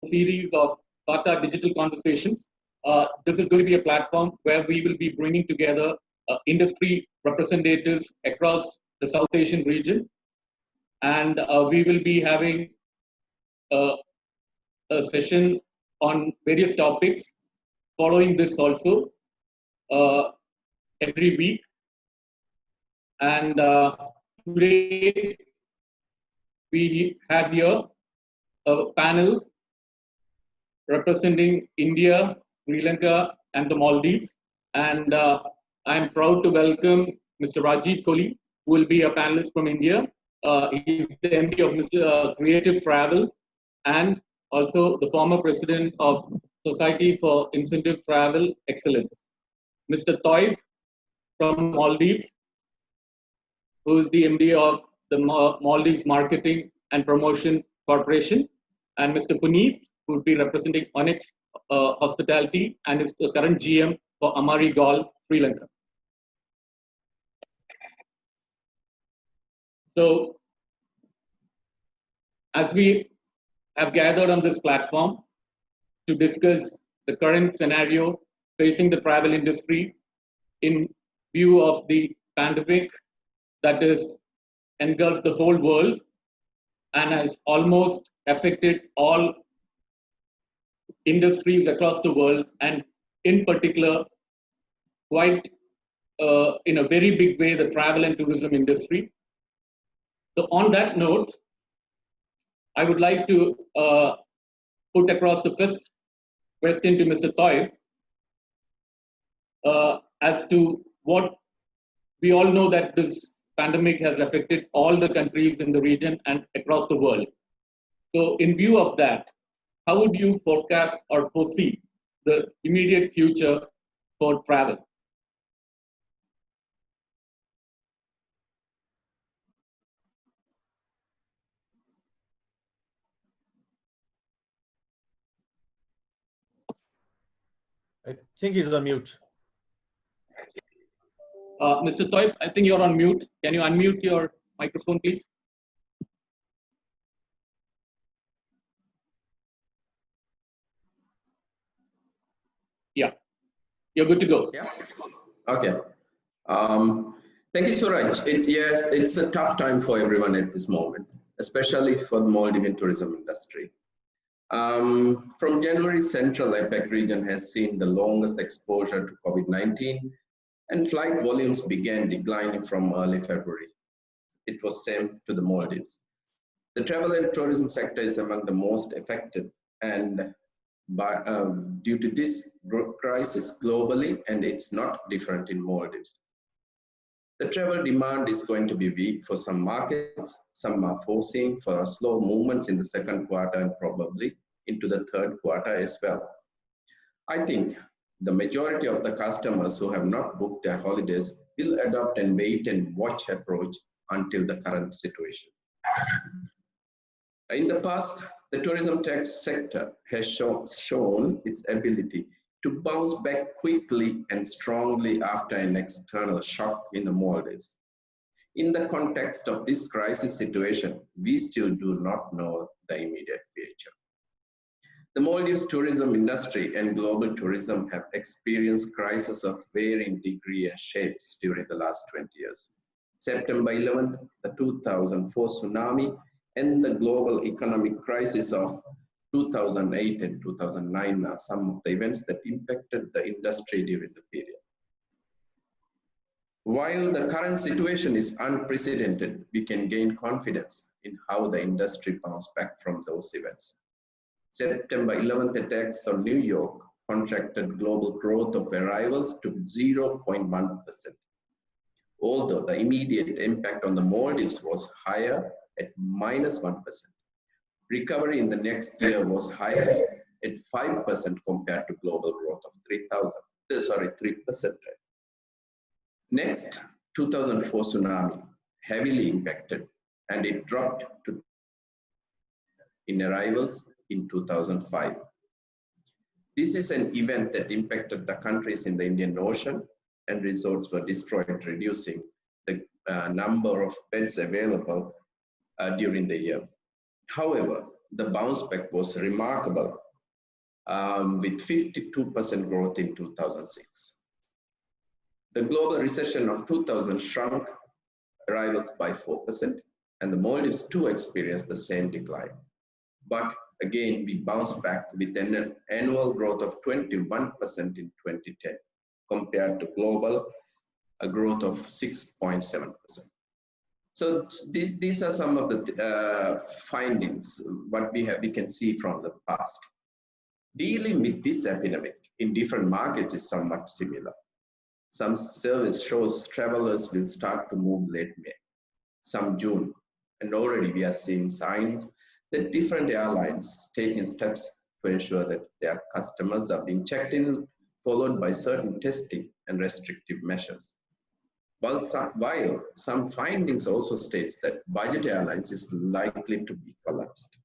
series of SATA digital conversations. This is going to be a platform where we will be bringing together industry representatives across the South Asian region. And we will be having a session on various topics following this also every week. And today we have here a panel representing India, Sri Lanka, and the Maldives. And I'm proud to welcome Mr. Rajeev Kohli, who will be a panelist from India. He's the MD of Mr. Creative Travel and also the former president of Society for Incentive Travel Excellence. Mr. Thoyyib from Maldives, who is the MD of the Maldives Marketing and Promotion Corporation, and Mr. Puneet, who will be representing Onyx Hospitality and is the current GM for Amari, Galle, Sri Lanka. So, as we have gathered on this platform to discuss the current scenario facing the travel industry in view of the pandemic that is engulfed the whole world and has almost affected all industries across the world, and in particular, quite in a very big way, the travel and tourism industry. So on that note, I would like to put across the first question to Mr. Thoyyib as to what we all know that this pandemic has affected all the countries in the region and across the world. So in view of that, how would you forecast or foresee the immediate future for travel? I think he's on mute. Mr. Thoyyib, I think you're on mute. Can you unmute your microphone, please? Yeah, you're good to go. Yeah. Okay. Thank you, Suraj. Yes, it's a tough time for everyone at this moment, especially for the Maldivian tourism industry. From January, Central APAC region has seen the longest exposure to COVID-19, and flight volumes began declining from early February. It was same to the Maldives. The travel and tourism sector is among the most affected, and due to this crisis globally, and it's not different in Maldives. The travel demand is going to be weak for some markets. Some are foreseeing for slow movements in the second quarter and probably into the third quarter as well. I think the majority of the customers who have not booked their holidays will adopt and wait and watch approach until the current situation. In the past, the tourism tax sector has shown its ability to bounce back quickly and strongly after an external shock in the Maldives. In the context of this crisis situation, we still do not know the immediate future. The Maldives tourism industry and global tourism have experienced crises of varying degree and shapes during the last 20 years. September 11th, the 2004 tsunami and the global economic crisis of 2008 and 2009 are some of the events that impacted the industry during the period. While the current situation is unprecedented, we can gain confidence in how the industry bounced back from those events. September 11th attacks on New York contracted global growth of arrivals to 0.1%. Although the immediate impact on the Maldives was higher at -1%. Recovery in the next year was higher at 5% compared to global growth of 3%. Next, 2004 tsunami heavily impacted, and it dropped to in arrivals in 2005. This is an event that impacted the countries in the Indian Ocean, and resorts were destroyed, reducing the number of beds available during the year. However, the bounce back was remarkable, with 52% growth in 2006. The global recession of 2000 shrunk arrivals by 4%, and the Maldives too experienced the same decline. But again, we bounced back with an annual growth of 21% in 2010, compared to global growth of 6.7%. So these are some of the findings, what we can see from the past. Dealing with this epidemic in different markets is somewhat similar. Some service shows travelers will start to move late May, some June, and already we are seeing signs that different airlines taking steps to ensure that their customers are being checked in, followed by certain testing and restrictive measures. While some findings also states that budget airlines is likely to be collapsed.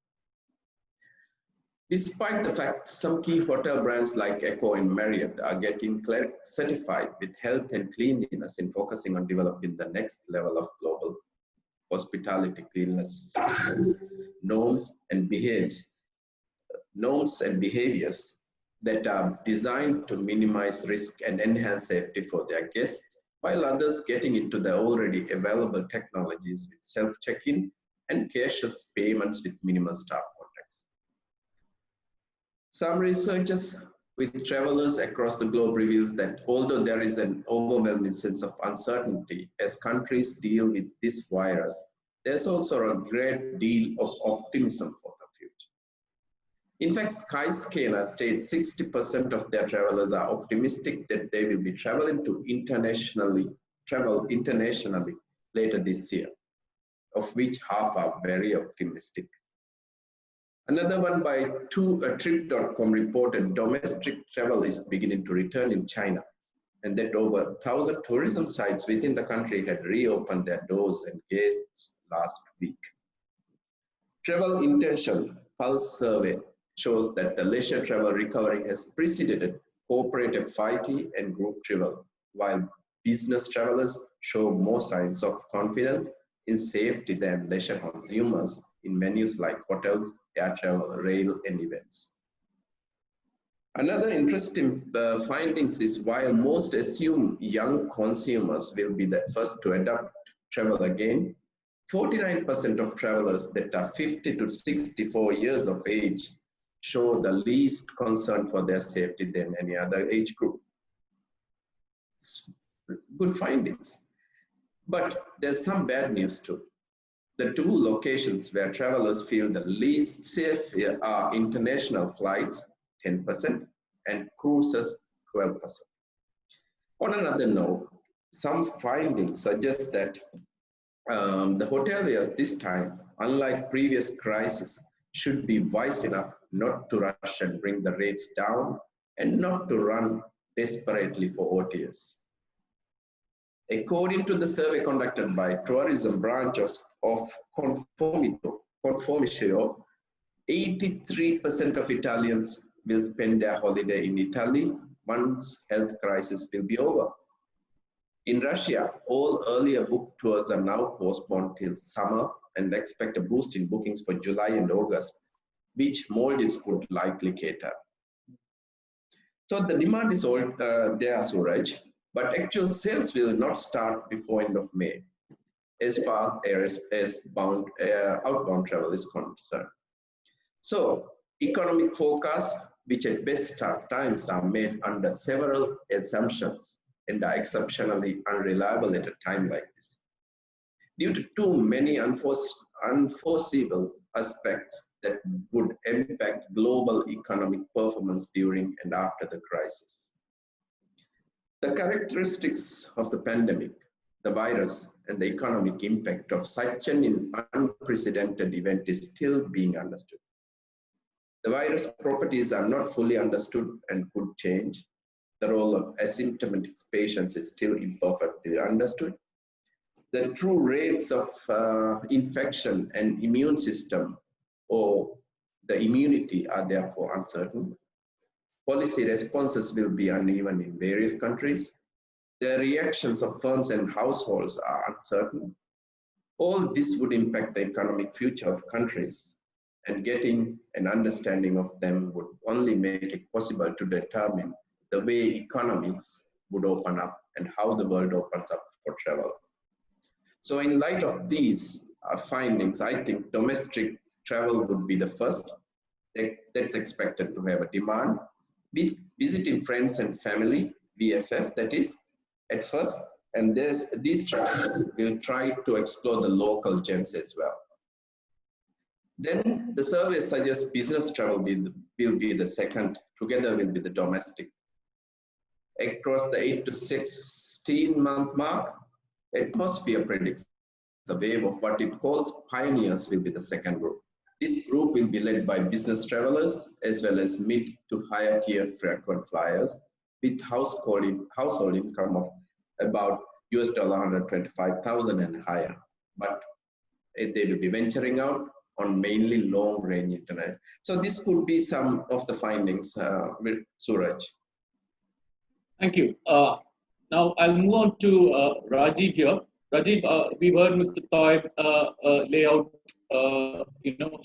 Despite the fact some key hotel brands like Echo and Marriott are getting certified with health and cleanliness in focusing on developing the next level of global hospitality cleanliness standards, norms and behaviors that are designed to minimize risk and enhance safety for their guests, while others getting into the already available technologies with self-check-in and cashless payments with minimal staff contacts. Some researchers with travelers across the globe reveals that although there is an overwhelming sense of uncertainty as countries deal with this virus, there's also a great deal of optimism for the future. In fact, Skyscanner states 60% of their travelers are optimistic that they will be travel internationally later this year, of which half are very optimistic. Another one by Trip.com reported domestic travel is beginning to return in China, and that over 1,000 tourism sites within the country had reopened their doors and gates last week. Travel Intention Pulse survey shows that the leisure travel recovery has preceded corporate FIT and group travel, while business travelers show more signs of confidence in safety than leisure consumers in venues like hotels, air travel, rail, and events. Another interesting findings is while most assume young consumers will be the first to adopt travel again, 49% of travelers that are 50 to 64 years of age show the least concern for their safety than any other age group. It's good findings. But there's some bad news too. The two locations where travelers feel the least safe are international flights, 10%, and cruises, 12%. On another note, some findings suggest that the hoteliers this time, unlike previous crises, should be wise enough not to rush and bring the rates down and not to run desperately for OTAs. According to the survey conducted by tourism branch of Conformitio, 83% of Italians will spend their holiday in Italy once health crisis will be over. In Russia, all earlier booked tours are now postponed till summer and expect a boost in bookings for July and August, which Maldives could likely cater. So the demand is all there, Suraj, but actual sales will not start before end of May, as far as outbound travel is concerned. So economic forecasts, which at best of times are made under several assumptions and are exceptionally unreliable at a time like this, due to too many unforeseeable aspects that would impact global economic performance during and after the crisis. The characteristics of the pandemic, the virus, and the economic impact of such an unprecedented event is still being understood. The virus properties are not fully understood and could change. The role of asymptomatic patients is still imperfectly understood. The true rates of infection and immune system or the immunity are therefore uncertain. Policy responses will be uneven in various countries. The reactions of firms and households are uncertain. All this would impact the economic future of countries. and getting an understanding of them would only make it possible to determine the way economies would open up and how the world opens up for travel. So in light of these findings, I think domestic travel would be the first that's expected to have a demand. Visiting friends and family, VFF, that is, at first, and these travelers will try to explore the local gems as well. Then the survey suggests business travel will be the second, together will be the domestic. Across the 8 to 16 month mark, atmosphere predicts a wave of what it calls pioneers will be the second group. This group will be led by business travelers as well as mid to higher tier frequent flyers with household income of about $125,000 and higher. But they will be venturing out on mainly long range internet. So this could be some of the findings with Suraj. Thank you. Now I'll move on to Rajeev here. Rajeev, we've heard Mr. Thoyyib lay out,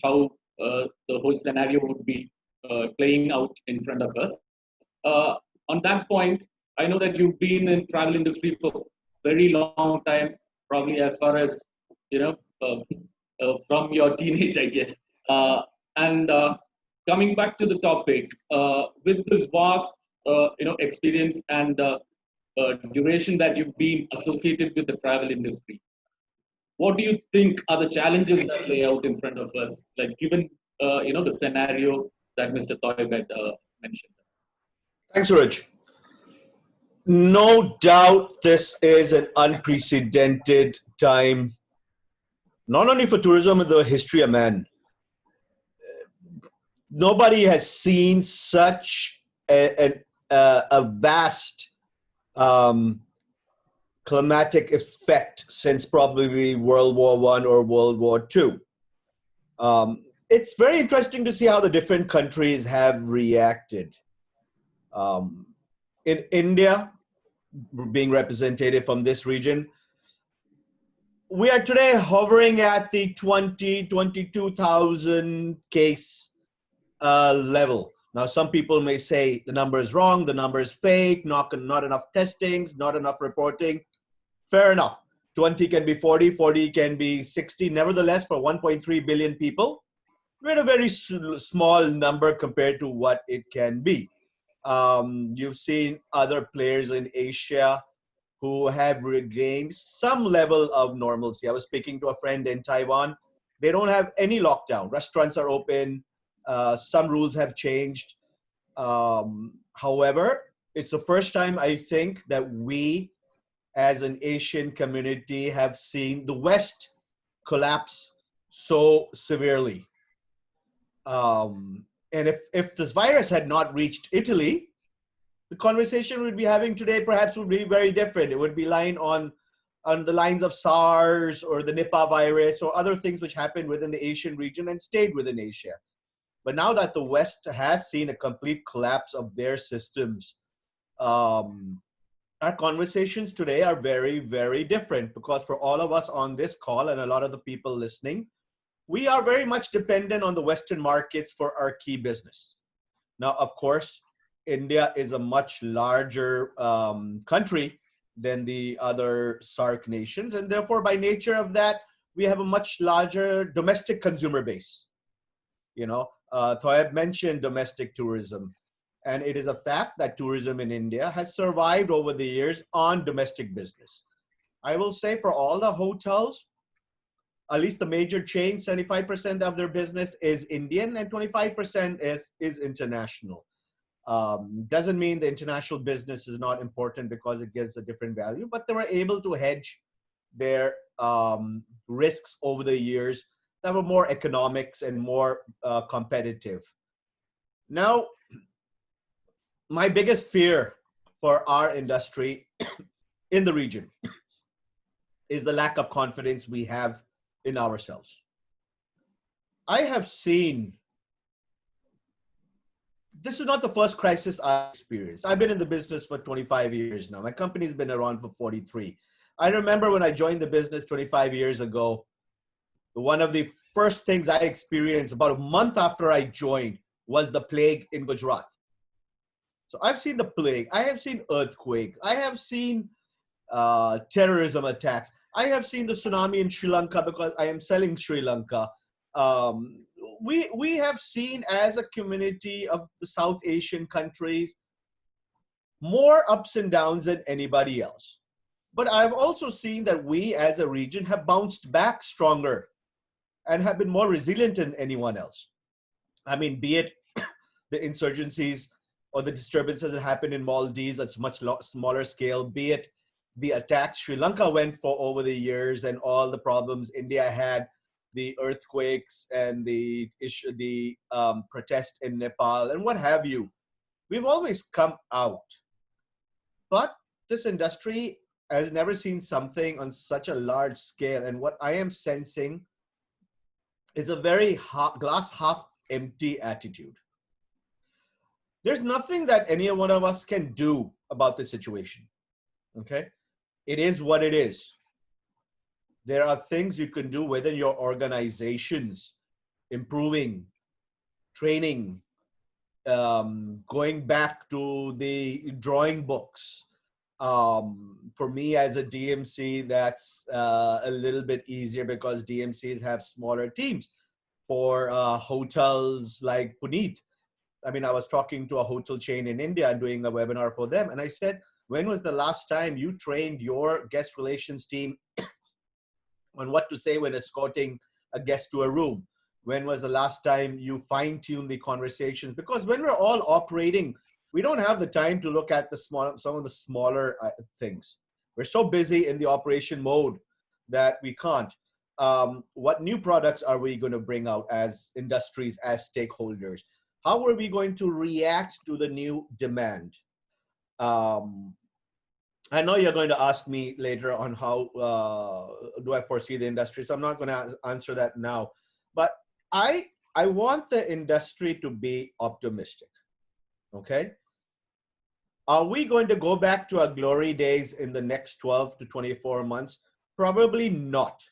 how the whole scenario would be playing out in front of us. On that point, I know that you've been in travel industry for a very long time, probably as far as, from your teenage, I guess. And coming back to the topic, with this vast, experience and duration that you've been associated with the travel industry, what do you think are the challenges that lay out in front of us, like given, the scenario that Mr. Thoyyib had mentioned? Thanks, Suraj. No doubt this is an unprecedented time, not only for tourism in the history of man. Nobody has seen such a vast climatic effect since probably World War I or World War II. It's very interesting to see how the different countries have reacted. In India, being representative from this region, we are today hovering at the 22,000 case level. Now, some people may say the number is wrong, the number is fake, not enough testings, not enough reporting. Fair enough. 20 can be 40, 40 can be 60. Nevertheless, for 1.3 billion people, we're at a very small number compared to what it can be. You've seen other players in Asia who have regained some level of normalcy. I was speaking to a friend in Taiwan. They don't have any lockdown. Restaurants are open. Some rules have changed. However, it's the first time, I think, that we as an Asian community have seen the West collapse so severely. And if this virus had not reached Italy, the conversation we'd be having today perhaps would be very different. It would be lying on the lines of SARS or the Nipah virus or other things which happened within the Asian region and stayed within Asia. But now that the West has seen a complete collapse of their systems, our conversations today are very, very different, because for all of us on this call and a lot of the people listening, we are very much dependent on the Western markets for our key business. Now, of course, India is a much larger country than the other SAARC nations. And therefore, by nature of that, we have a much larger domestic consumer base. Thoyyib mentioned domestic tourism. And it is a fact that tourism in India has survived over the years on domestic business. I will say for all the hotels, at least the major chains, 75% of their business is Indian and 25% is international. Doesn't mean the international business is not important because it gives a different value, but they were able to hedge their risks over the years that were more economics and more competitive. Now, my biggest fear for our industry in the region is the lack of confidence we have in ourselves. I have seen, this is not the first crisis I've experienced. I've been in the business for 25 years now. My company's been around for 43. I remember when I joined the business 25 years ago, one of the first things I experienced about a month after I joined was the plague in Gujarat. So I've seen the plague, I have seen earthquakes, I have seen terrorism attacks, I have seen the tsunami in Sri Lanka because I am selling Sri Lanka. We have seen as a community of the South Asian countries more ups and downs than anybody else. But I've also seen that we as a region have bounced back stronger and have been more resilient than anyone else. I mean, be it the insurgencies or the disturbances that happened in Maldives at much smaller scale, be it the attacks Sri Lanka went for over the years and all the problems India had, the earthquakes and the protest in Nepal and what have you. We've always come out. But this industry has never seen something on such a large scale. And what I am sensing is a very glass half empty attitude. There's nothing that any one of us can do about this situation. Okay? It is what it is. There are things you can do within your organizations, improving, training, going back to the drawing books. For me as a DMC, that's a little bit easier because DMCs have smaller teams. For hotels like Puneet, I mean, I was talking to a hotel chain in India and doing a webinar for them. And I said, when was the last time you trained your guest relations team on what to say when escorting a guest to a room? When was the last time you fine-tuned the conversations? Because when we're all operating, we don't have the time to look at some of the smaller things. We're so busy in the operation mode that we can't. What new products are we going to bring out as industries, as stakeholders? How are we going to react to the new demand? I know you're going to ask me later on how do I foresee the industry, so I'm not going to answer that now. But I want the industry to be optimistic, okay? Are we going to go back to our glory days in the next 12 to 24 months? Probably not.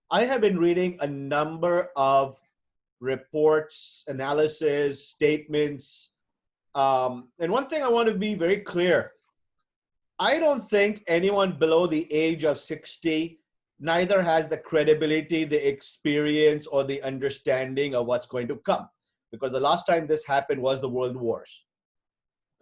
I have been reading a number of reports, analysis, statements. And one thing I want to be very clear, I don't think anyone below the age of 60 neither has the credibility, the experience, or the understanding of what's going to come. Because the last time this happened was the World Wars.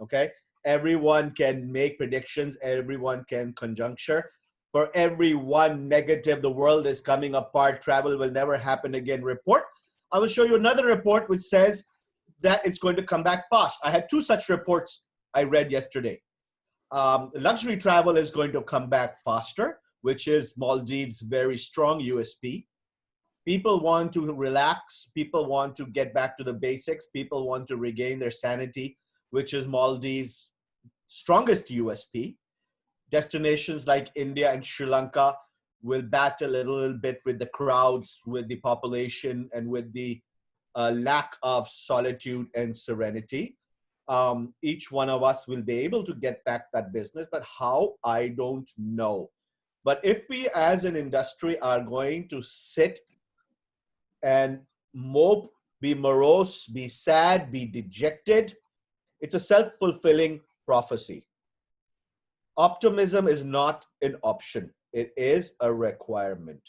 Okay? Everyone can make predictions. Everyone can conjecture. For every one negative, the world is coming apart, travel will never happen again report, I will show you another report which says that it's going to come back fast. I had two such reports I read yesterday. Luxury travel is going to come back faster, which is Maldives' very strong USP. People want to relax. People want to get back to the basics. People want to regain their sanity, which is Maldives' strongest USP. Destinations like India and Sri Lanka will battle a little bit with the crowds, with the population, and with the lack of solitude and serenity. Each one of us will be able to get back that business, but how, I don't know. But if we as an industry are going to sit and mope, be morose, be sad, be dejected, it's a self-fulfilling prophecy. Optimism is not an option. It is a requirement.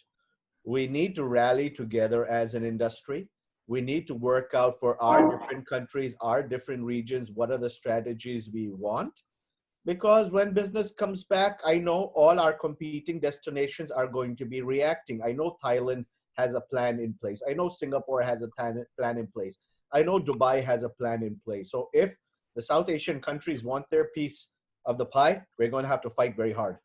We need to rally together as an industry. We need to work out for our different countries, our different regions, what are the strategies we want. Because when business comes back, I know all our competing destinations are going to be reacting. I know Thailand has a plan in place. I know Singapore has a plan in place. I know Dubai has a plan in place. So if the South Asian countries want their piece of the pie, we're going to have to fight very hard.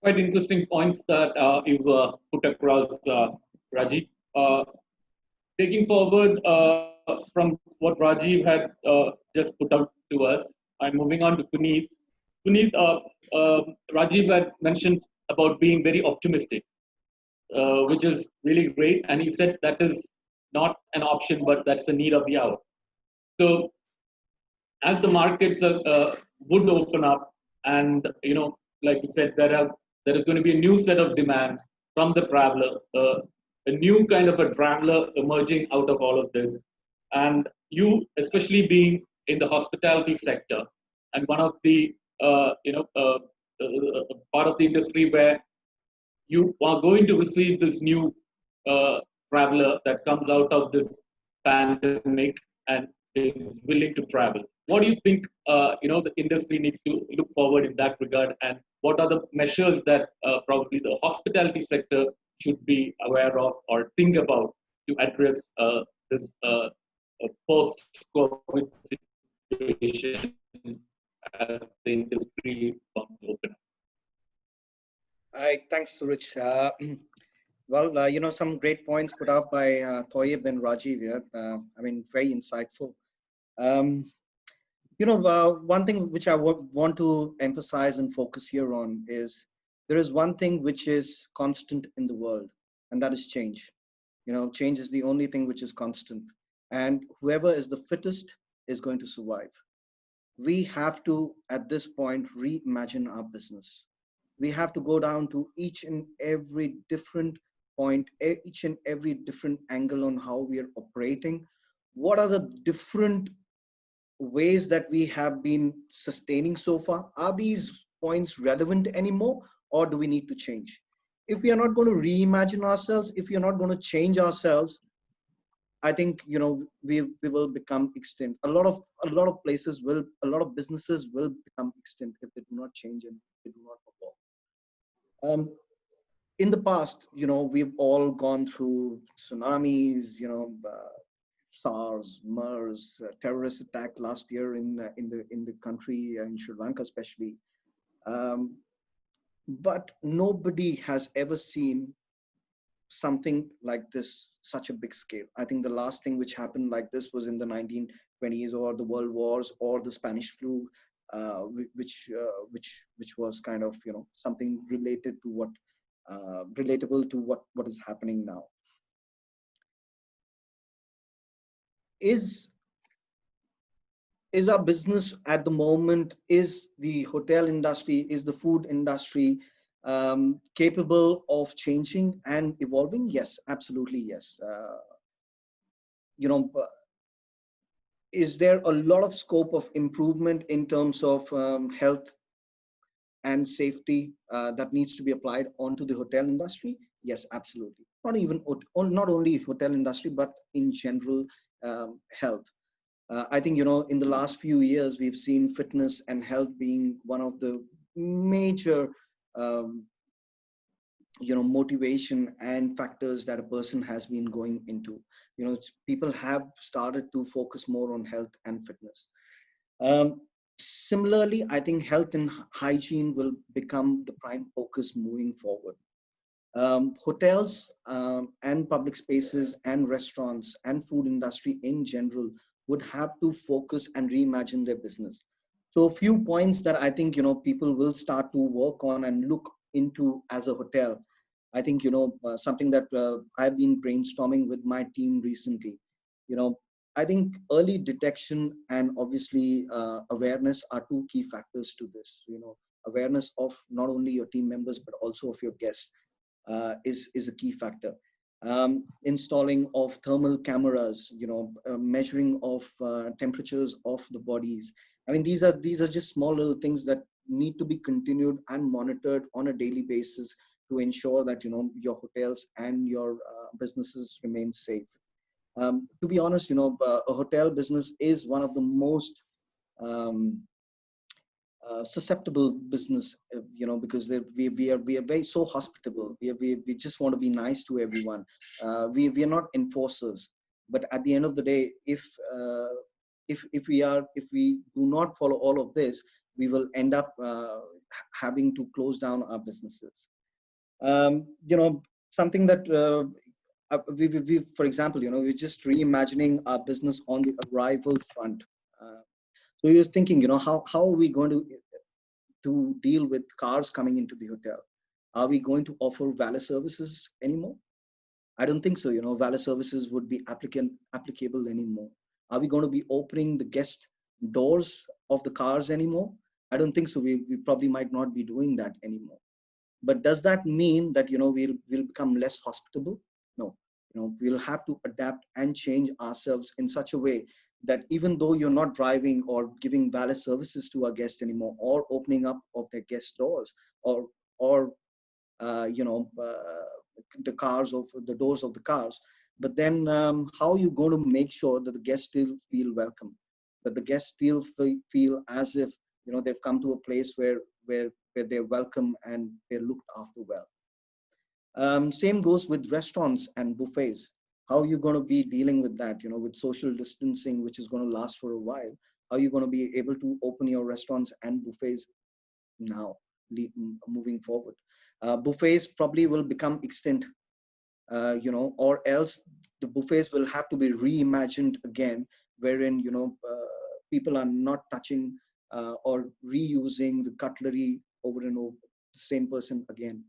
Quite interesting points that you've put across, Rajeev. Taking forward from what Rajeev had just put out to us, I'm moving on to Puneet. Puneet, Rajeev had mentioned about being very optimistic, which is really great. And he said that is not an option, but that's the need of the hour. So as the markets would open up, and like you said, there is going to be a new set of demand from the traveler, a new kind of a traveler emerging out of all of this. And you, especially being in the hospitality sector, and one of the part of the industry where you are going to receive this new traveler that comes out of this pandemic and is willing to travel. What do you think the industry needs to look forward in that regard, and what are the measures that probably the hospitality sector should be aware of or think about to address this post-COVID situation as the industry wants to open up? Hi, thanks, Suraj. Some great points put out by Thoyyib and Rajeev here. I mean, very insightful. One thing which I want to emphasize and focus here on is there is one thing which is constant in the world, and that is change. Change is the only thing which is constant, and whoever is the fittest is going to survive. We have to, at this point, reimagine our business. We have to go down to each and every different point, each and every different angle on how we are operating. What are the different ways that we have been sustaining so far? Are these points relevant anymore, or do we need to change? If we are not going to reimagine ourselves, if we are not going to change ourselves, I think we will become extinct. A lot of places will, a lot of businesses will become extinct if they do not change and they do not perform. In the past, we've all gone through tsunamis, SARS, MERS, terrorist attack last year in the country, in Sri Lanka especially. But nobody has ever seen something like this, such a big scale. I think the last thing which happened like this was in the 1920s, or the World Wars, or the Spanish flu, which was kind of something related to what relatable to what is happening now. Is our business at the moment, is the hotel industry, is the food industry capable of changing and evolving? Yes, absolutely yes. Is there a lot of scope of improvement in terms of health and safety that needs to be applied onto the hotel industry? Yes, absolutely. Not only hotel industry, but in general health. I think in the last few years we've seen fitness and health being one of the major motivation and factors that a person has been going into. People have started to focus more on health and fitness. Similarly, I think health and hygiene will become the prime focus moving forward. Hotels and public spaces and restaurants and food industry in general would have to focus and reimagine their business. So a few points that I think people will start to work on and look into as a hotel. I think something that I've been brainstorming with my team recently. I think early detection and obviously awareness are two key factors to this. Awareness of not only your team members but also of your guests is a key factor. Installing of thermal cameras, measuring of temperatures of the bodies. I mean, these are just small little things that need to be continued and monitored on a daily basis to ensure that your hotels and your businesses remain safe. To be honest, a hotel business is one of the most susceptible business, because we are very so hospitable. We just want to be nice to everyone. We are not enforcers, but at the end of the day, if we do not follow all of this, we will end up having to close down our businesses. Something that we for example, we're just reimagining our business on the arrival front. So we was thinking, how are we going to deal with cars coming into the hotel? Are we going to offer valet services anymore? I don't think so. Valet services would be applicable anymore. Are we going to be opening the guest doors of the cars anymore? I don't think so. We probably might not be doing that anymore. But does that mean that, we'll become less hospitable? No. We'll have to adapt and change ourselves in such a way that even though you're not driving or giving valet services to our guests anymore, or opening up of their guest doors, or the cars of the doors of the cars, but then how are you going to make sure that the guests still feel welcome, that the guests still feel as if they've come to a place where they're welcome and they're looked after well. Same goes with restaurants and buffets. How are you going to be dealing with that, with social distancing, which is going to last for a while? How are you going to be able to open your restaurants and buffets now, moving forward? Buffets probably will become extinct, or else the buffets will have to be reimagined again, wherein, people are not touching or reusing the cutlery over and over the same person again.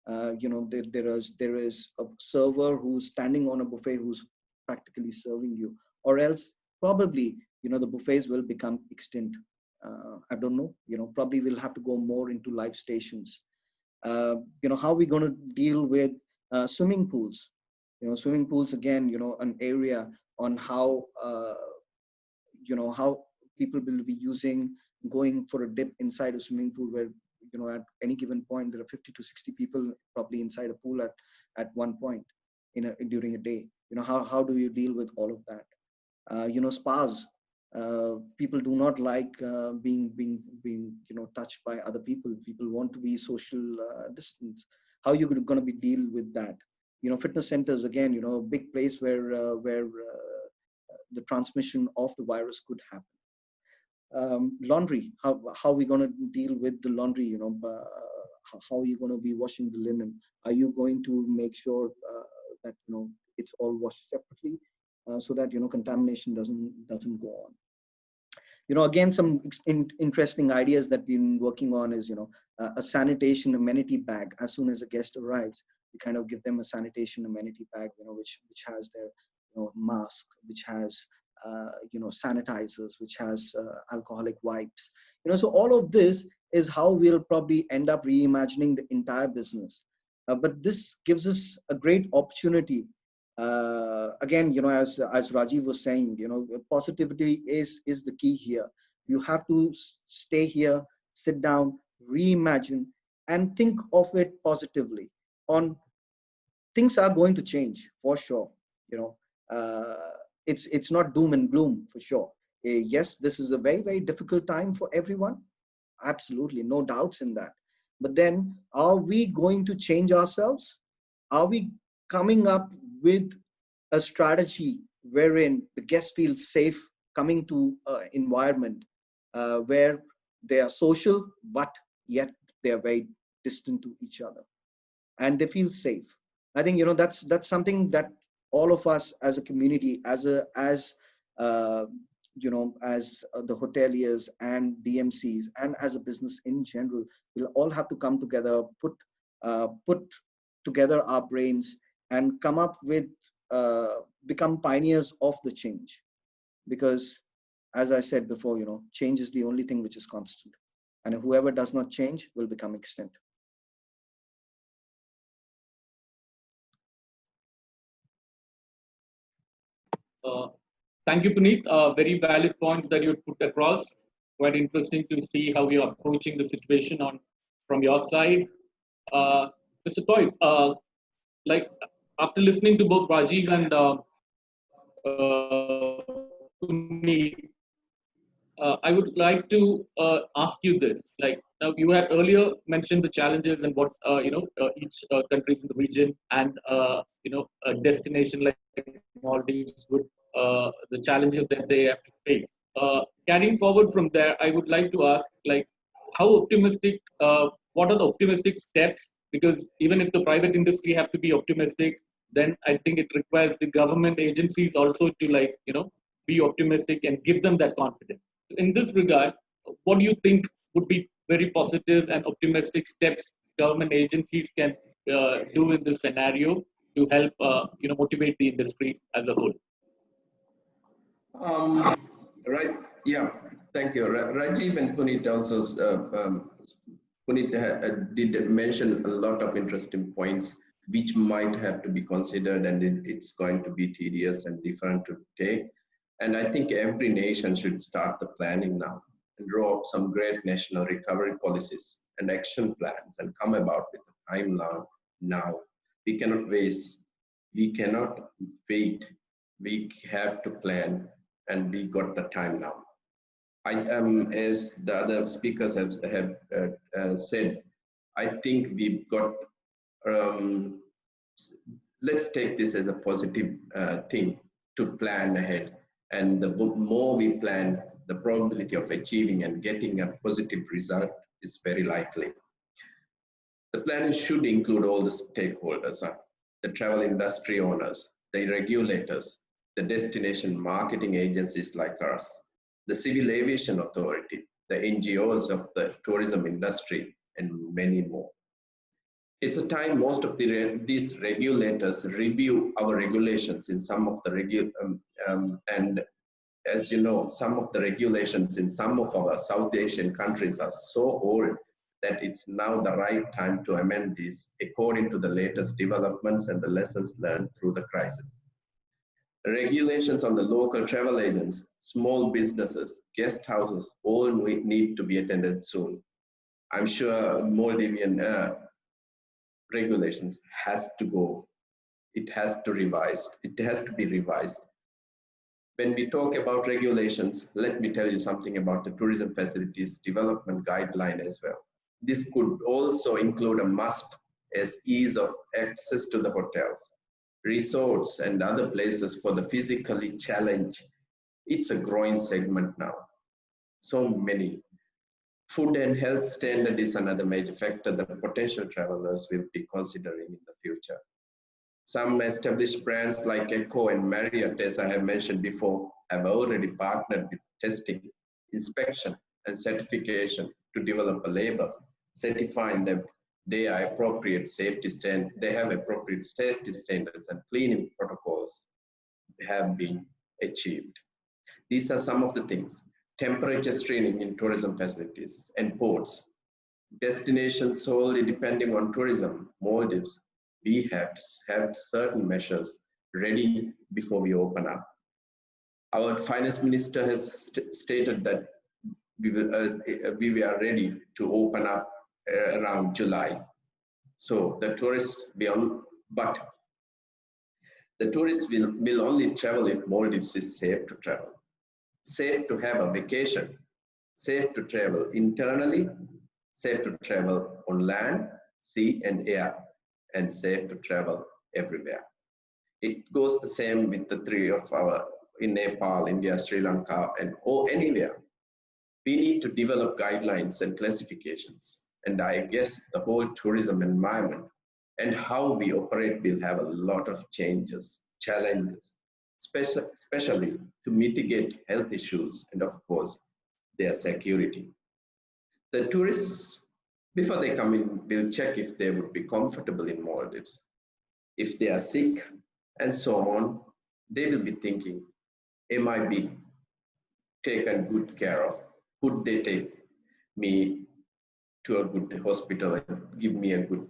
There is a server who's standing on a buffet who's practically serving you, or else probably, the buffets will become extinct. I don't know, probably we'll have to go more into live stations. How are we going to deal with swimming pools? Swimming pools, again, an area on how, how people will be going for a dip inside a swimming pool where, at any given point, there are 50 to 60 people probably inside a pool at one point during a day. How do you deal with all of that? Spas. People do not like being touched by other people. People want to be social distance. How are you going to be deal with that? Fitness centers, again, a big place where the transmission of the virus could happen. Laundry. How are we going to deal with the laundry? How are you going to be washing the linen? Are you going to make sure that it's all washed separately, so that contamination doesn't go on? Again, some interesting ideas that we've been working on is a sanitation amenity bag. As soon as a guest arrives, you kind of give them a sanitation amenity bag, which has their mask, which has sanitizers, which has alcoholic wipes. So all of this is how we'll probably end up reimagining the entire business. But this gives us a great opportunity. Again, as Rajeev was saying, positivity is the key here. You have to stay here, sit down, reimagine, and think of it positively. Things are going to change for sure. It's not doom and gloom for sure. Yes, this is a very, very difficult time for everyone. Absolutely, no doubts in that. But then, are we going to change ourselves? Are we coming up with a strategy wherein the guests feel safe coming to an environment where they are social, but yet they are very distant to each other, and they feel safe? I think that's something that all of us as a community, as the hoteliers and DMCs, and as a business in general, we'll all have to come together, put together our brains, and come up with become pioneers of the change. Because, as I said before, change is the only thing which is constant, and whoever does not change will become extinct. Thank you, Puneet. Very valid points that you put across. Quite interesting to see how you're approaching the situation from your side. Mr. Thoyyib, like after listening to both Rajeev and Puneet, I would like to ask you this. Like, now you had earlier mentioned the challenges and what each country in the region and a destination like Maldives would the challenges that they have to face. Carrying forward from there, I would like to ask, like, how optimistic? What are the optimistic steps? Because even if the private industry have to be optimistic, then I think it requires the government agencies also to be optimistic and give them that confidence. In this regard, what do you think would be very positive and optimistic steps government agencies can do in this scenario to help motivate the industry as a whole? Right. Yeah. Thank you. Rajeev and Puneet also Puneet did mention a lot of interesting points which might have to be considered, and it's going to be tedious and different to take. And I think every nation should start the planning now and draw up some great national recovery policies and action plans and come about with a timeline now. We cannot waste. We cannot wait. We have to plan, and we got the time now. I am, as the other speakers have said, I think we've got, let's take this as a positive thing to plan ahead. And the more we plan, the probability of achieving and getting a positive result is very likely. The planning should include all the stakeholders, the travel industry owners, the regulators, the destination marketing agencies like us, the Civil Aviation Authority, the NGOs of the tourism industry, and many more. It's a time most of these regulators review our regulations in some of the and as you know, some of the regulations in some of our South Asian countries are so old that it's now the right time to amend these according to the latest developments and the lessons learned through the crisis. Regulations on the local travel agents, small businesses, guest houses, all need to be attended soon. I'm sure Maldivian regulations has to go. It has to revise. It has to be revised. When we talk about regulations, let me tell you something about the tourism facilities development guideline as well. This could also include a must as ease of access to the hotels, resorts, and other places for the physically challenged. It's a growing segment now. So many. Food and health standard is another major factor that potential travelers will be considering in the future. Some established brands like Echo and Marriott, as I have mentioned before, have already partnered with testing, inspection, and certification to develop a label certifying that they are appropriate safety standards. They have appropriate safety standards and cleaning protocols have been achieved. These are some of the things. Temperature screening in tourism facilities and ports. Destinations solely depending on tourism, Maldives. We have to have certain measures ready before we open up. Our finance minister has stated that we are ready to open up around July. So the tourists but the tourists will only travel if Maldives is safe to travel, safe to have a vacation, safe to travel internally, safe to travel on land, sea, and air, and safe to travel everywhere. It goes the same with the three of our in Nepal, India, Sri Lanka, and anywhere. We need to develop guidelines and classifications. And I guess the whole tourism environment and how we operate will have a lot of changes, challenges, especially to mitigate health issues and, of course, their security. The tourists, before they come in, will check if they would be comfortable in Maldives. If they are sick and so on, they will be thinking, am I being taken good care of? Could they take me to a good hospital and give me a good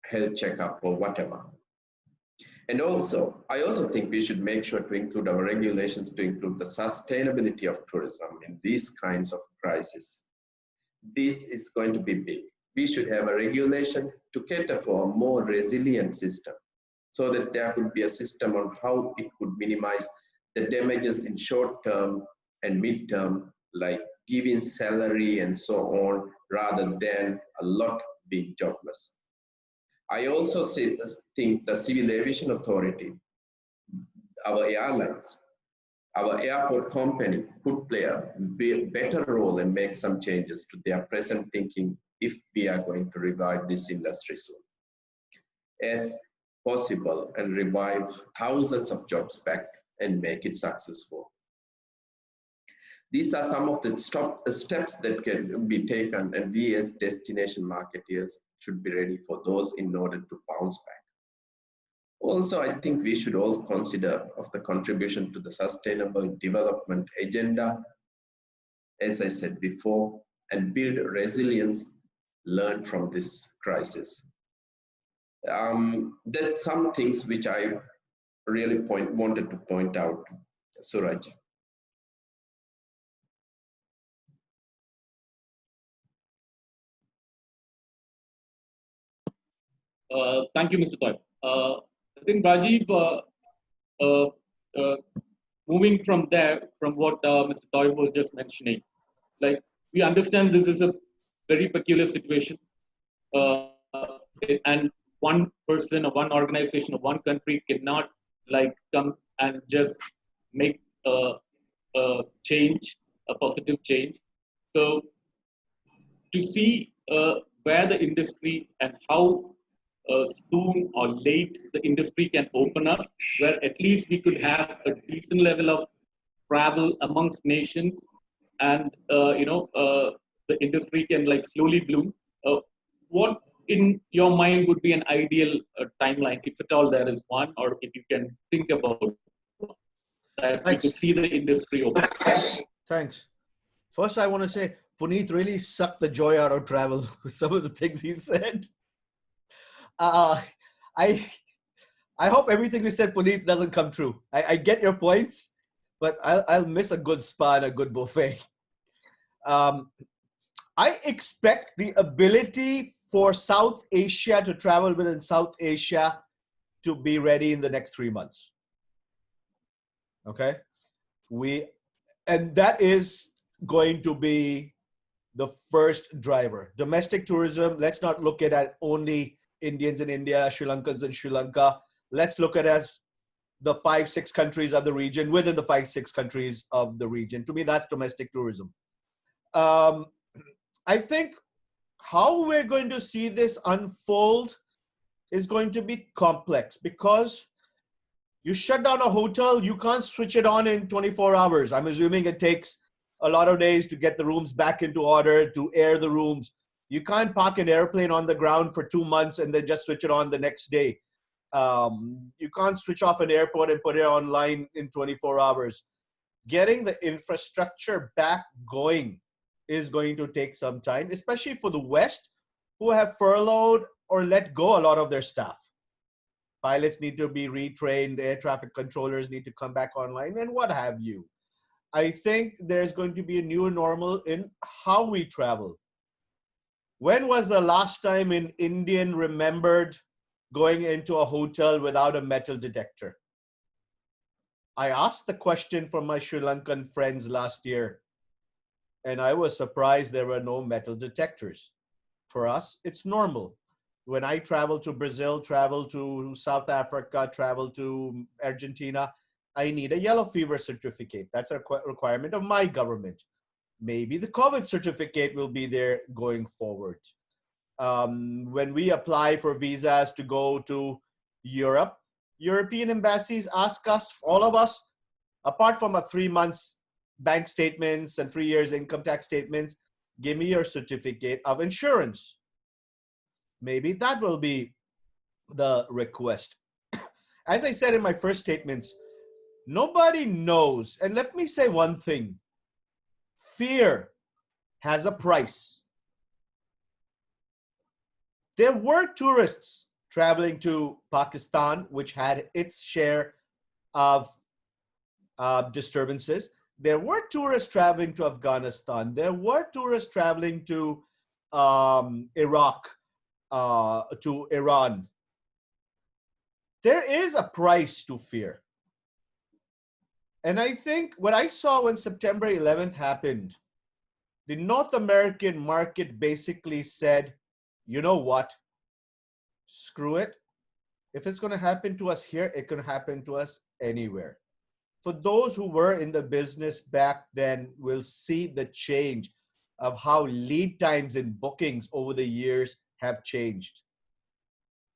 health checkup or whatever? And also, I also think we should make sure to include our regulations to include the sustainability of tourism in these kinds of crises. This is going to be big. We should have a regulation to cater for a more resilient system so that there could be a system on how it could minimize the damages in short term and mid term, like giving salary and so on, rather than a lot being jobless. I also think the Civil Aviation Authority, our airlines, our airport company could play a better role and make some changes to their present thinking if we are going to revive this industry soon as possible and revive thousands of jobs back and make it successful. These are some of the steps that can be taken, and we as destination marketeers should be ready for those in order to bounce back. Also, I think we should also consider of the contribution to the sustainable development agenda, as I said before, and build resilience learned from this crisis. There's some things which I really wanted to point out, Suraj. Thank you, Mr. Thoyyib. I think Rajiv, uh, uh, moving from there, from what Mr. Thoyyib was just mentioning, like we understand this is a very peculiar situation, and one person or one organization or one country cannot like come and just make a change, a positive change. So to see where the industry and how soon or late the industry can open up, where at least we could have a decent level of travel amongst nations, and the industry can like slowly bloom. What in your mind would be an ideal timeline, if at all there is one, or if you can think about one, that we could see the industry open? Thanks. First, I want to say Puneet really sucked the joy out of travel with some of the things he said. I hope everything you said, Puneet, doesn't come true. I get your points, but I'll miss a good spa and a good buffet. I expect the ability for South Asia to travel within South Asia to be ready in the next 3 months. Okay? And that is going to be the first driver. Domestic tourism, let's not look at it only Indians in India, Sri Lankans in Sri Lanka. Let's look at it as the 5-6 countries of the region, within the 5-6 countries of the region. To me, that's domestic tourism. I think how we're going to see this unfold is going to be complex, because you shut down a hotel, you can't switch it on in 24 hours. I'm assuming it takes a lot of days to get the rooms back into order, to air the rooms. You can't park an airplane on the ground for 2 months and then just switch it on the next day. You can't switch off an airport and put it online in 24 hours. Getting the infrastructure back going is going to take some time, especially for the West, who have furloughed or let go a lot of their staff. Pilots need to be retrained, air traffic controllers need to come back online, and what have you. I think there's going to be a new normal in how we travel. When was the last time an Indian remembered going into a hotel without a metal detector? I asked the question from my Sri Lankan friends last year, and I was surprised there were no metal detectors. For us, it's normal. When I travel to Brazil, travel to South Africa, travel to Argentina, I need a yellow fever certificate. That's a requirement of my government. Maybe the COVID certificate will be there going forward. When we apply for visas to go to Europe, European embassies ask us, all of us, apart from a 3 months bank statements and 3 years income tax statements, give me your certificate of insurance. Maybe that will be the request. As I said in my first statements, nobody knows. And let me say one thing. Fear has a price. There were tourists traveling to Pakistan, which had its share of disturbances. There were tourists traveling to Afghanistan. There were tourists traveling to Iraq, to Iran. There is a price to fear. And I think what I saw when September 11th happened, the North American market basically said, you know what? Screw it. If it's going to happen to us here, it can happen to us anywhere. For those who were in the business back then, will see the change of how lead times in bookings over the years have changed.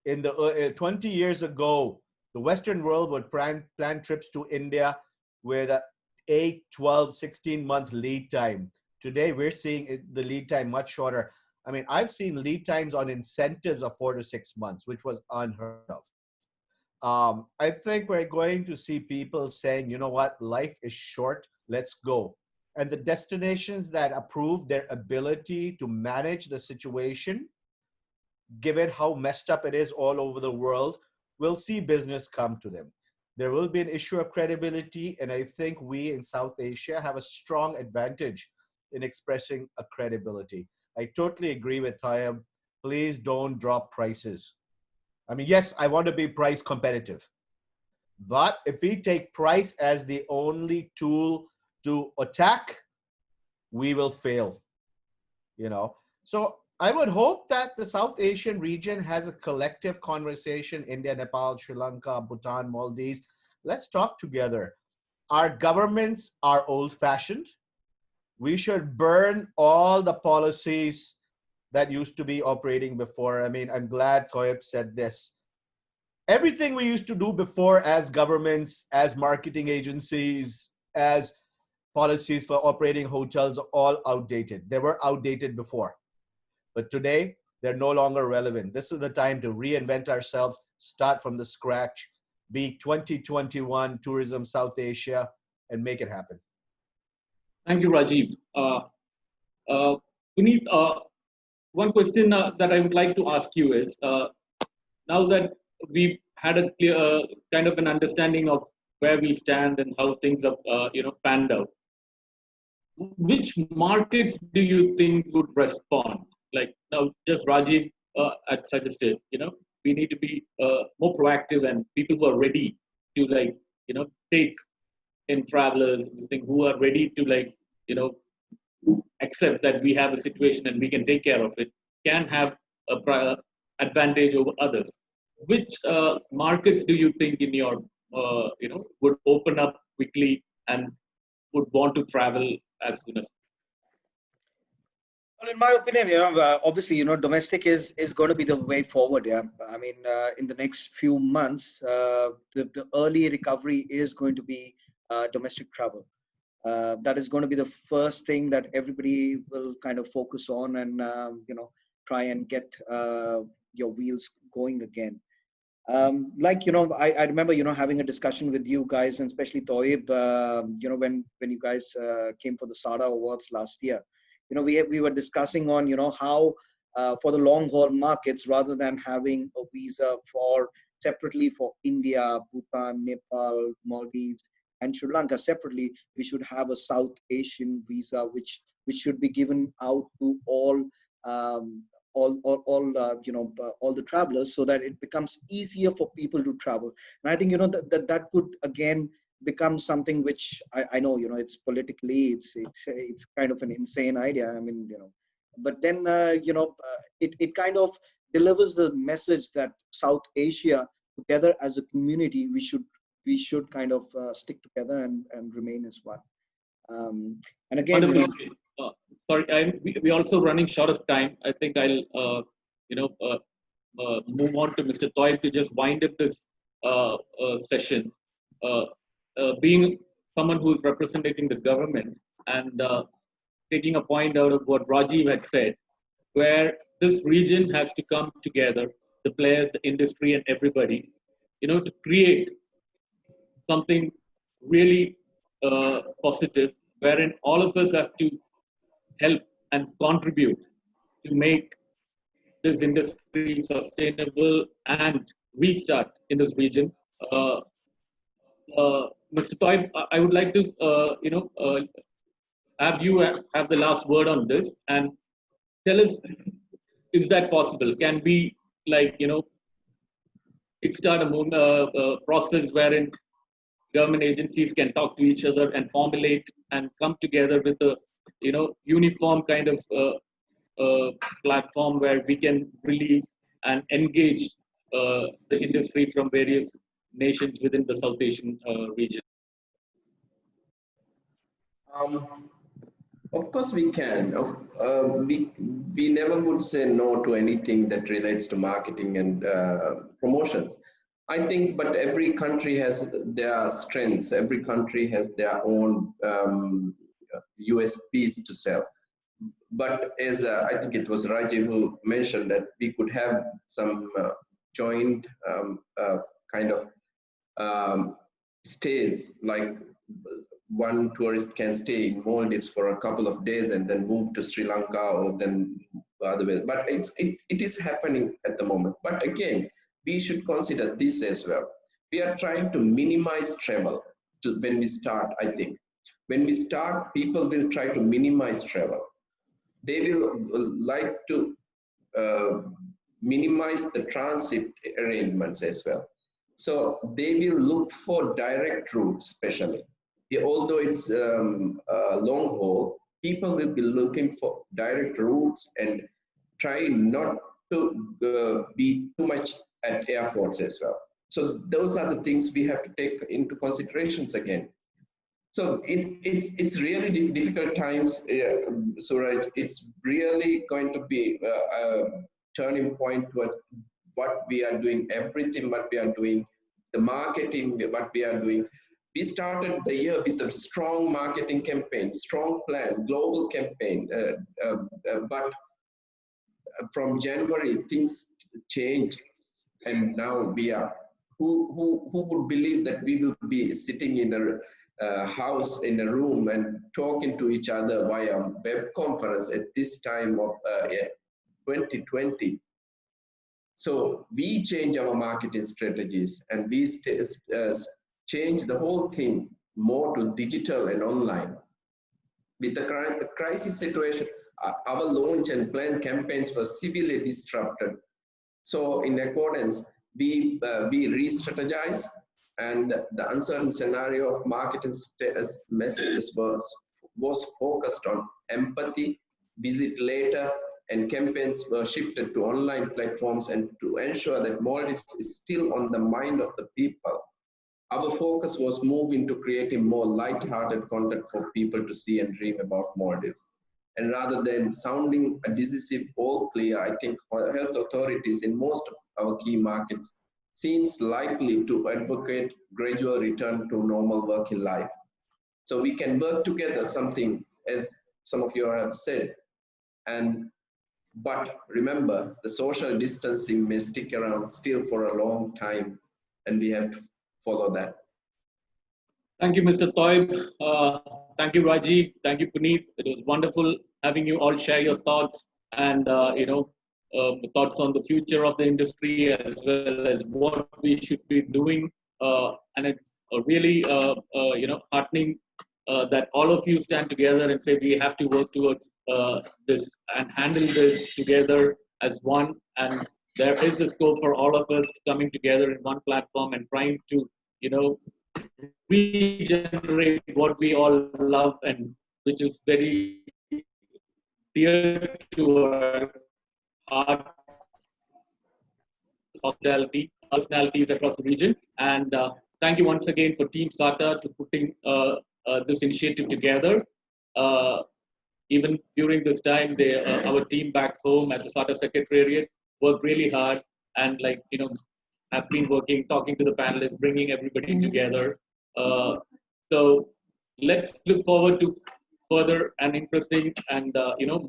In the 20 years ago, the Western world would plan trips to India with a 8, 12, 16-month lead time. Today, we're seeing the lead time much shorter. I mean, I've seen lead times on incentives of 4 to 6 months, which was unheard of. I think we're going to see people saying, you know what, life is short, let's go. And the destinations that approve their ability to manage the situation, given how messed up it is all over the world, will see business come to them. There will be an issue of credibility, and I think we in South Asia have a strong advantage in expressing a credibility. I totally agree with Thoyyib. Please don't drop prices. I mean, yes, I want to be price competitive, but if we take price as the only tool to attack, we will fail, you know. So I would hope that the South Asian region has a collective conversation, India, Nepal, Sri Lanka, Bhutan, Maldives. Let's talk together. Our governments are old-fashioned. We should burn all the policies that used to be operating before. I mean, I'm glad Thoyyib said this. Everything we used to do before as governments, as marketing agencies, as policies for operating hotels are all outdated. They were outdated before. But today, they're no longer relevant. This is the time to reinvent ourselves, start from the scratch, be 2021 Tourism South Asia, and make it happen. Thank you, Rajeev. Puneet, one question that I would like to ask you is, now that we've had a clear kind of an understanding of where we stand and how things have panned out, which markets do you think would respond? Like now, just Rajeev had suggested, we need to be more proactive, and people who are ready to take in travelers, this thing, who are ready to accept that we have a situation and we can take care of it, can have a advantage over others. Which markets do you think in your would open up quickly and would want to travel as soon as? Well, in my opinion, obviously, domestic is going to be the way forward. Yeah, I mean, in the next few months, the early recovery is going to be domestic travel. That is going to be the first thing that everybody will kind of focus on, and try and get your wheels going again. I remember having a discussion with you guys, and especially Thoyyib, when you guys came for the SATA awards last year. We were discussing on how for the long haul markets, rather than having a visa separately for India, Bhutan, Nepal, Maldives, and Sri Lanka separately, we should have a South Asian visa which should be given out to all the travelers, so that it becomes easier for people to travel. And I think that could again become something which I know it's politically it's kind of an insane idea. I mean, but then it kind of delivers the message that South Asia together as a community, we should kind of stick together and remain as one. And again, sorry, we're also running short of time. I think I'll move on to Mr. Thoyyib to just wind up this session. Being someone who's representing the government and taking a point out of what Rajeev had said, where this region has to come together, the players, the industry, and everybody, to create something really positive, wherein all of us have to help and contribute to make this industry sustainable and restart in this region. Mr. Thoyyib, I would like to, have you have the last word on this and tell us, is that possible? Can we, start a process wherein government agencies can talk to each other and formulate and come together with a, uniform kind of platform where we can release and engage the industry from various nations within the South Asian region? Of course we can. We never would say no to anything that relates to marketing and promotions. I think, but every country has their strengths. Every country has their own USPs to sell. But as I think it was Rajeev who mentioned that we could have some joint kind of stays, like one tourist can stay in Maldives for a couple of days and then move to Sri Lanka or then other way. But it is happening at the moment. But again, we should consider this as well. We are trying to minimize travel when we start, I think. When we start, people will try to minimize travel. They will like to minimize the transit arrangements as well. So they will look for direct routes, especially. Although it's long haul, people will be looking for direct routes and try not to be too much at airports as well. So those are the things we have to take into considerations again. So it's really difficult times, Suraj. It's really going to be a turning point towards what we are doing, everything what we are doing, the marketing, what we are doing. We started the year with a strong marketing campaign, strong plan, global campaign, but from January things changed, and now we are. Who would believe that we will be sitting in a house in a room and talking to each other via web conference at this time of 2020? So we change our marketing strategies and we change the whole thing more to digital and online. With the crisis situation, our launch and planned campaigns were severely disrupted. So in accordance, we re-strategize, and the uncertain scenario of marketing messages was focused on empathy, visit later, and campaigns were shifted to online platforms and to ensure that Maldives is still on the mind of the people. Our focus was moving to creating more light-hearted content for people to see and dream about Maldives. And rather than sounding a decisive all clear, I think health authorities in most of our key markets seems likely to advocate gradual return to normal working life. So we can work together, something as some of you have said. But remember, the social distancing may stick around still for a long time, and we have to follow that. Thank you, Mr. Thoyyib. Thank you, Rajeev. Thank you, Puneet. It was wonderful having you all share your thoughts and thoughts on the future of the industry as well as what we should be doing. And it's really heartening that all of you stand together and say we have to work towards this and handle this together as one. And there is a scope for all of us coming together in one platform and trying to, regenerate what we all love and which is very dear to our hearts, hospitality, personalities across the region. And thank you once again for Team SATA to putting this initiative together. Even during this time, our team back home at the SATA Secretariat worked really hard and have been working, talking to the panelists, bringing everybody together. So let's look forward to further and interesting and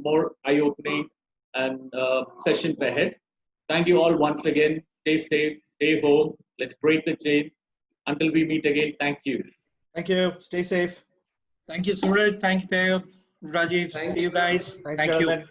more eye-opening and sessions ahead. Thank you all once again. Stay safe, stay home. Let's break the chain. Until we meet again, thank you. Thank you. Stay safe. Thank you, Suraj. Thank you, Thoyyib, Rajeev. See you guys. Thanks, Thank you. gentlemen.